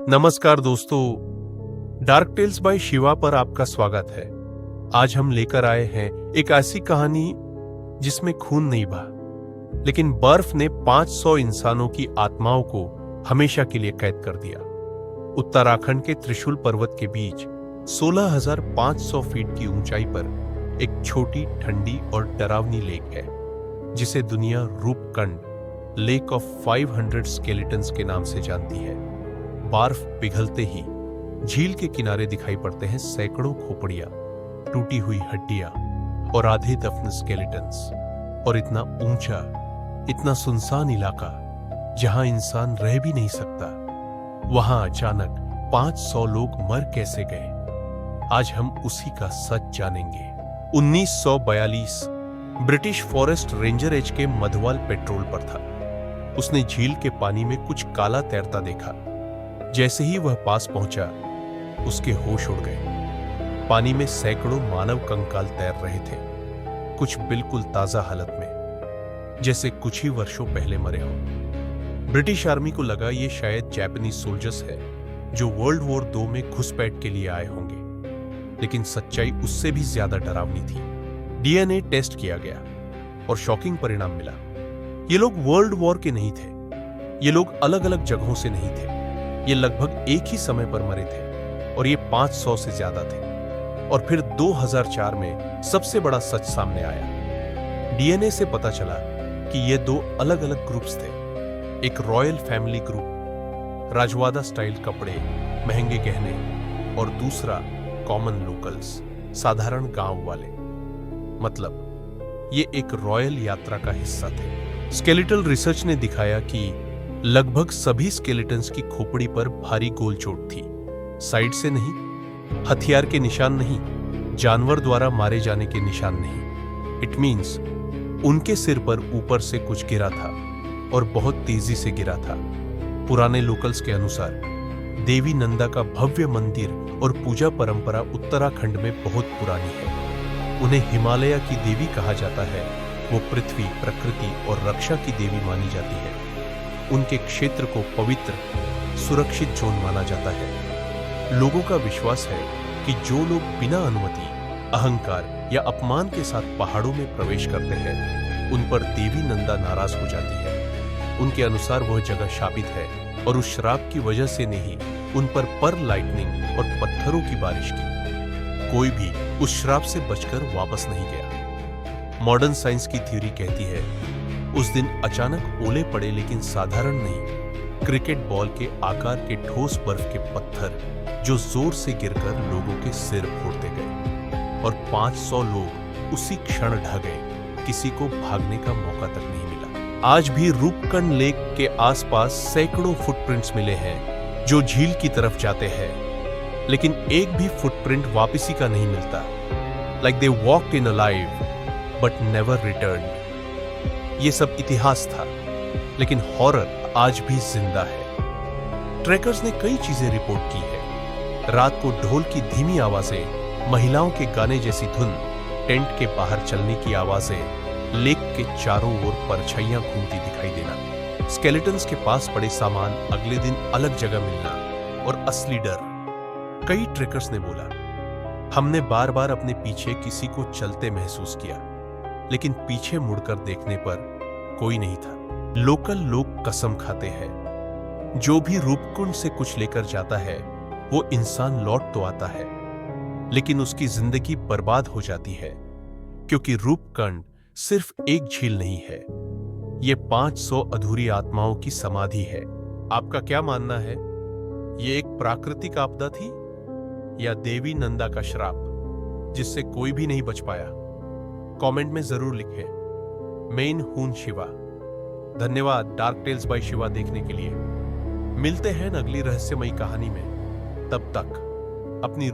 नमस्कार दोस्तों, dark tales by Shiva पर आपका स्वागत है। आज हम लेकर आए हैं एक ऐसी कहानी जिसमें खून नहीं बहा, लेकिन बर्फ ने 500 इंसानों की आत्माओं को हमेशा के लिए कैद कर दिया। उत्तराखंड के त्रिशूल पर्वत के बीच 16,500 फीट की ऊंचाई पर एक छोटी, ठंडी और डरावनी लेक है, जिसे दुनिया रूपकुंड लेक ऑफ 500 स्केलेटन्स के नाम से जानती है। बर्फ पिघलते ही झील के किनारे दिखाई पड़ते हैं सैकड़ों खोपड़ियां, टूटी हुई हड्डियां और आधे दफन स्केलेटन्स। और इतना ऊंचा, इतना सुनसान इलाका जहां इंसान रह भी नहीं सकता, वहां अचानक 500 लोग मर कैसे गए? आज हम उसी का सच जानेंगे। 1942 ब्रिटिश फॉरेस्ट रेंजर एच के मधवाल पेट्रोल पर था। उसने झील के पानी में कुछ काला तैरता देखा। जैसे ही वह पास पहुंचा, उसके होश उड़ गए। पानी में सैकड़ों मानव कंकाल तैर रहे थे, कुछ बिल्कुल ताजा हालत में, जैसे कुछ ही वर्षों पहले मरे हों। ब्रिटिश आर्मी को लगा ये शायद जापानीज सोल्जर्स है जो वर्ल्ड वॉर 2 में घुसपैठ के लिए आए होंगे, लेकिन सच्चाई उससे भी ज्यादा डरावनी थी। डीएनए टेस्ट किया गया और शॉकिंग परिणाम मिला। ये लोग वर्ल्ड वॉर के नहीं थे, ये लोग अलग अलग जगहों से नहीं थे, ये लगभग एक ही समय पर मरे थे और ये 500 से ज्यादा थे। और फिर 2004 में सबसे बड़ा सच सामने आया। डीएनए से पता चला कि ये 2 अलग अलग ग्रुप्स थे। एक royal family group, Rajwada style कपड़े, महंगे गहने, और दूसरा कॉमन लोकल्स, साधारण गांव वाले। मतलब ये एक रॉयल यात्रा का हिस्सा थे। स्केलेटल रिसर्च ने दिखाया कि लगभग सभी स्केलेटन्स की खोपड़ी पर भारी गोल चोट थी। साइड से नहीं, हथियार के निशान नहीं, जानवर द्वारा मारे जाने के निशान नहीं। इट मीन्स उनके सिर पर ऊपर से कुछ गिरा था और बहुत तेजी से गिरा था। पुराने लोकल्स के अनुसार देवी नंदा का भव्य मंदिर और पूजा परंपरा उत्तराखंड में बहुत पुरानी है। उन्हें हिमालय की देवी कहा जाता है। वो पृथ्वी, प्रकृति और रक्षा की देवी मानी जाती है। उनके क्षेत्र को पवित्र, सुरक्षित जोन माना जाता है। लोगों का विश्वास है कि जो लोग बिना अनुमति, अहंकार या अपमान के साथ पहाड़ों में प्रवेश करते हैं, उन पर देवी नंदा नाराज हो जाती है। उनके अनुसार वह जगह शापित है और उस श्राप की वजह से ने ही उन पर लाइटनिंग और पत्थरों की बारिश की। कोई भी उस श्राप से बचकर वापस नहीं गया। मॉडर्न साइंस की थ्योरी कहती है उस दिन अचानक ओले पड़े, लेकिन साधारण नहीं, क्रिकेट बॉल के आकार के ठोस बर्फ के पत्थर जो जोर से गिरकर लोगों के सिर फोड़ते गए और 500 लोग उसी क्षण ढह गए। किसी को भागने का मौका तक नहीं मिला। आज भी रूपकुंड लेक के आसपास सैकड़ों फुटप्रिंट्स मिले हैं जो झील की तरफ जाते हैं, लेकिन एक भी फुटप्रिंट वापसी का नहीं मिलता। Like they walked in alive but never return. ये सब इतिहास था, लेकिन हॉरर आज भी जिंदा है। ट्रैकर्स ने कई चीजें रिपोर्ट की है। रात को ढोल की धीमी आवाजें, महिलाओं के गाने जैसी धुन, टेंट के बाहर चलने की आवाजें, लेक के चारों ओर परछाइयां घूमती दिखाई देना, स्केलेटन्स के पास पड़े सामान अगले दिन अलग जगह मिलना और असली डर। कई ट्रैकर्स ने बोला, हमने बार बार अपने पीछे किसी को चलते महसूस किया, लेकिन पीछे मुड़कर देखने पर कोई नहीं था। लोकल लोग कसम खाते हैं, जो भी रूपकुंड से कुछ लेकर जाता है वो इंसान लौट तो आता है, लेकिन उसकी जिंदगी बर्बाद हो जाती है, क्योंकि रूपकुंड सिर्फ एक झील नहीं है, ये 500 अधूरी आत्माओं की समाधि है। आपका क्या मानना है? ये एक प्राकृतिक आपदा थी या देवी नंदा का श्राप जिससे कोई भी नहीं बच पाया? कमेंट में जरूर लिखें। मैं हूं शिवा। धन्यवाद डार्क टेल्स बाय शिवा देखने के लिए। मिलते हैं अगली रहस्यमयी कहानी में। तब तक अपनी